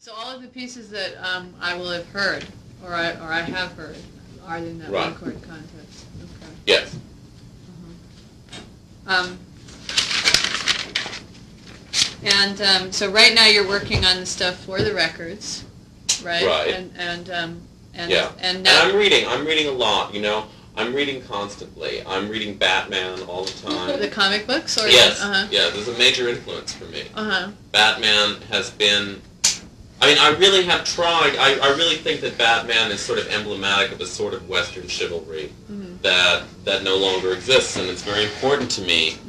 So all of the pieces that I will have heard, or I have heard, are in that one chord context. Okay. Yes. And so right now you're working on the stuff for the records, right? Right. And yeah. And I'm reading a lot. You know, I'm reading constantly. I'm reading Batman all the time. The comic books, or yes. Yeah. There's a major influence for me. Batman has been. I mean, I really have tried. I really think that Batman is sort of emblematic of a sort of Western chivalry that no longer exists, and it's very important to me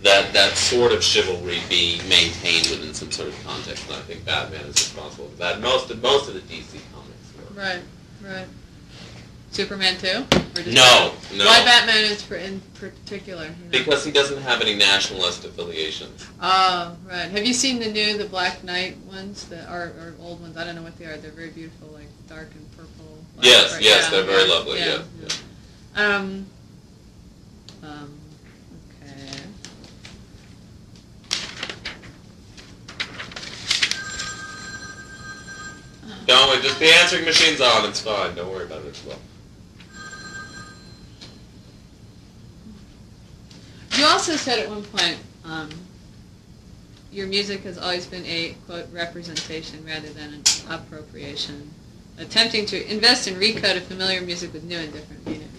that that sort of chivalry be maintained within some sort of context, and I think Batman is responsible for that. Most of the DC comics were. Right, right. Superman too? Or just no. Why Batman in particular? You know? Because he doesn't have any nationalist affiliations. Oh, right. Have you seen the Black Knight ones, or old ones? I don't know what they are. They're very beautiful, like dark and purple. Yes, bright. yes, they're very lovely. Yeah. Okay. No, just the answering machine's on. It's fine. Don't worry about it as well. You also said at one point, your music has always been a, quote, representation rather than an appropriation, attempting to invest and recode a familiar music with new and different meaning.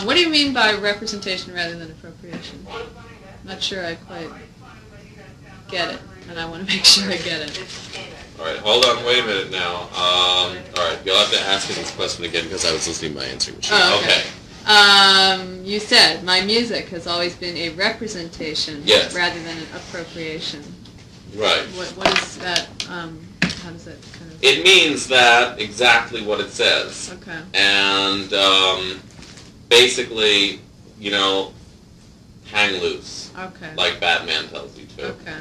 What do you mean by representation rather than appropriation? I'm not sure I quite get it, and I want to make sure I get it. All right, hold on, wait a minute now. All right, you'll have to ask me this question again because I was listening to my answering machine. Oh, okay. You said, my music has always been a representation rather than an appropriation. Right. What is that, how does that kind of... It means that exactly what it says. Okay. And basically, you know, hang loose. Okay. Like Batman tells you to. Okay.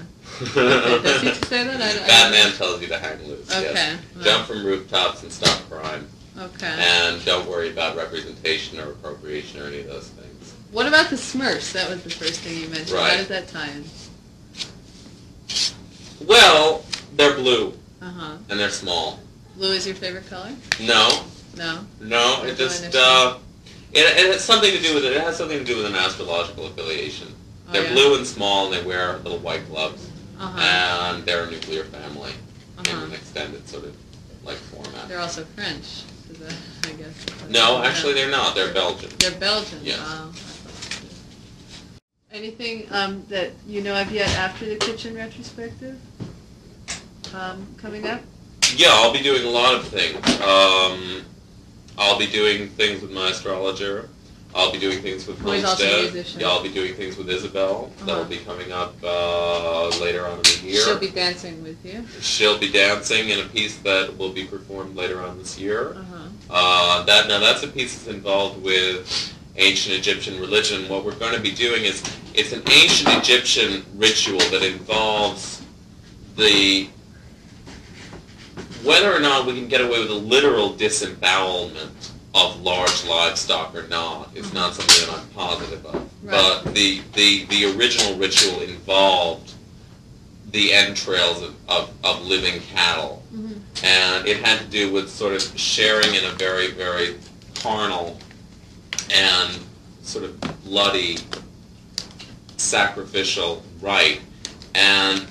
Does he say that? Batman tells you to hang loose, okay. yes. Well. Jump from rooftops and stop crime. Okay. And don't worry about representation or appropriation or any of those things. What about the Smurfs? That was the first thing you mentioned. Right. How does that tie in? Well, they're blue. Uh-huh. And they're small. Blue is your favorite color? No. No? No, it just, it has something to do with it. It has something to do with an astrological affiliation. They're blue and small, and they wear little white gloves. And they're a nuclear family in an extended sort of like format. They're also French, I guess. No, actually they're not. They're Belgian. They're Belgian. Yes. Anything that you know of yet after the kitchen retrospective coming up? Yeah, I'll be doing a lot of things. I'll be doing things with my astrologer. I'll be doing things with Homestead. Yeah, I'll be doing things with Isabel. That'll be coming up later on in the year. She'll be dancing with you. She'll be dancing in a piece that will be performed later on this year. That's a piece that's involved with ancient Egyptian religion. What we're going to be doing is it's an ancient Egyptian ritual that involves whether or not we can get away with a literal disembowelment of large livestock or not is not something that I'm positive of. Right. But the original ritual involved the entrails of living cattle. And it had to do with sort of sharing in a very, very carnal and sort of bloody sacrificial rite. And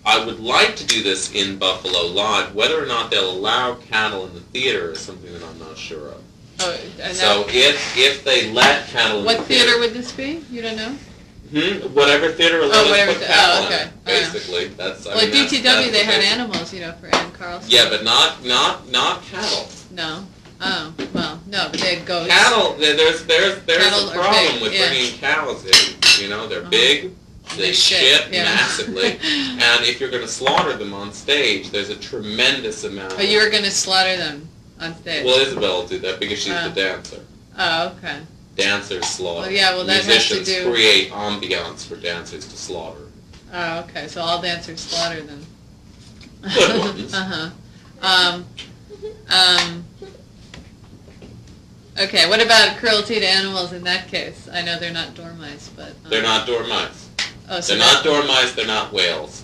I would like to do this in Buffalo Live. Whether or not they'll allow cattle in the theater is something that I'm not sure of. Oh, so if they let cattle in the theater... What theater would this be? You don't know? Whatever theater will let us put cattle okay. in, basically. That's, well, at DTW they had animals, you know, for Ann Carlson. Yeah, but not cattle. No. Oh, well, no, but they had goats. Cattle, there's a problem with bringing cows in. You know, they're big, they shit massively, and if you're going to slaughter them on stage, there's a tremendous amount. Oh, you were going to slaughter them on stage? Well, Isabel did that because she's the dancer. Oh, okay. Dancers slaughter. Well, yeah, well, that musicians has to do... create ambiance for dancers to slaughter. Oh, okay, so all dancers slaughter them. Good ones. Okay, what about cruelty to animals in that case? I know they're not dormice, but... They're not dormice. Oh, so they're not dormice, they're not whales.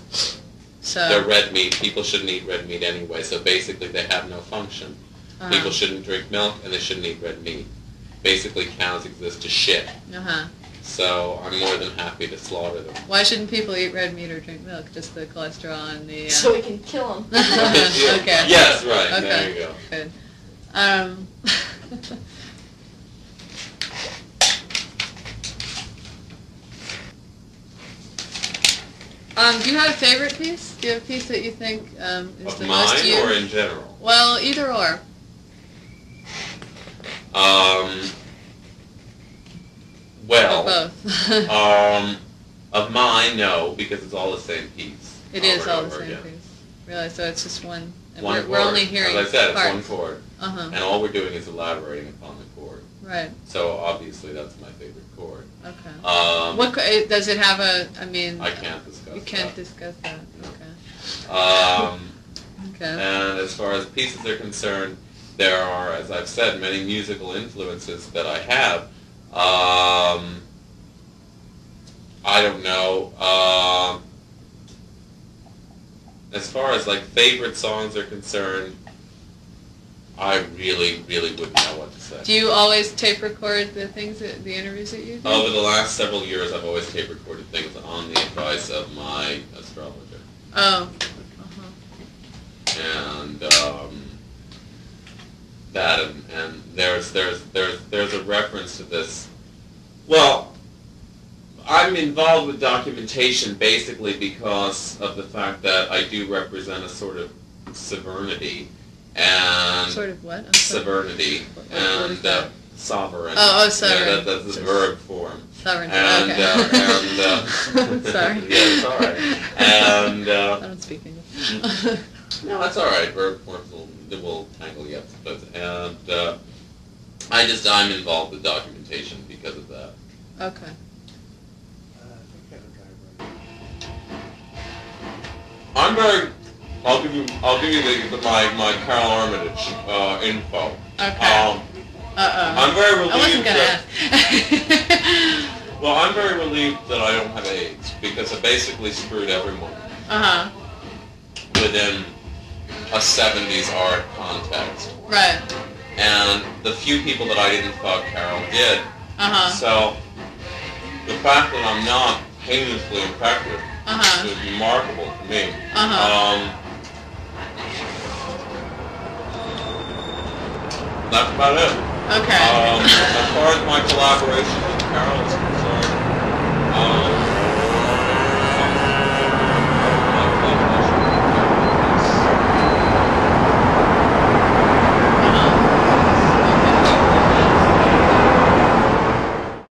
So they're red meat. People shouldn't eat red meat anyway, so basically they have no function. People shouldn't drink milk, and they shouldn't eat red meat. Basically, cows exist to shit. So I'm more than happy to slaughter them. Why shouldn't people eat red meat or drink milk? Just the cholesterol and the... So we can kill them. Okay. Yes, right. Okay. There you go. Good. Do you have a favorite piece? Do you have a piece that you think is Of the most mine used? or in general? Well, either or. Well, or both. Of mine, no, because it's all the same piece. It is all the over same again. piece. Really, so it's just one. And One we're chord. only hearing As I said, parts. it's one chord. Uh-huh. And all we're doing is elaborating upon the chord. Right. So obviously that's my favorite chord. Okay. What does it have a? I mean. I can't discuss. You can't that. discuss that. Okay. Okay. And as far as pieces are concerned, there are, as I've said, many musical influences that I have. I don't know. As far as like favorite songs are concerned, I really wouldn't know what to say. Do you always tape record the things, the interviews that you do? Over the last several years, I've always tape recorded things on the advice of my astrologer. Oh. And that and there's a reference to this. Well, I'm involved with documentation basically because of the fact that I do represent a sort of sovereignty and Sort of what? I'm sorry. sovereignty What and is that? sovereign. Oh, sovereign. Yeah, that's the verb form. Sovereign. And Okay. Sorry. Yeah, it's all right. And I don't speak English. no, that's all right. Verb forms will tangle you up, I suppose. And I'm involved with documentation because of that. Okay. I'm very. I'll give you my Carol Armitage info. Okay. I'm very relieved. I wasn't gonna ask. Well, I'm very relieved that I don't have AIDS because I basically screwed everyone within a 70s art context. Right. And the few people that I didn't fuck, Carol did. So the fact that I'm not heinously infected is remarkable to me. That's about it. Okay. As far as my collaboration with Carol is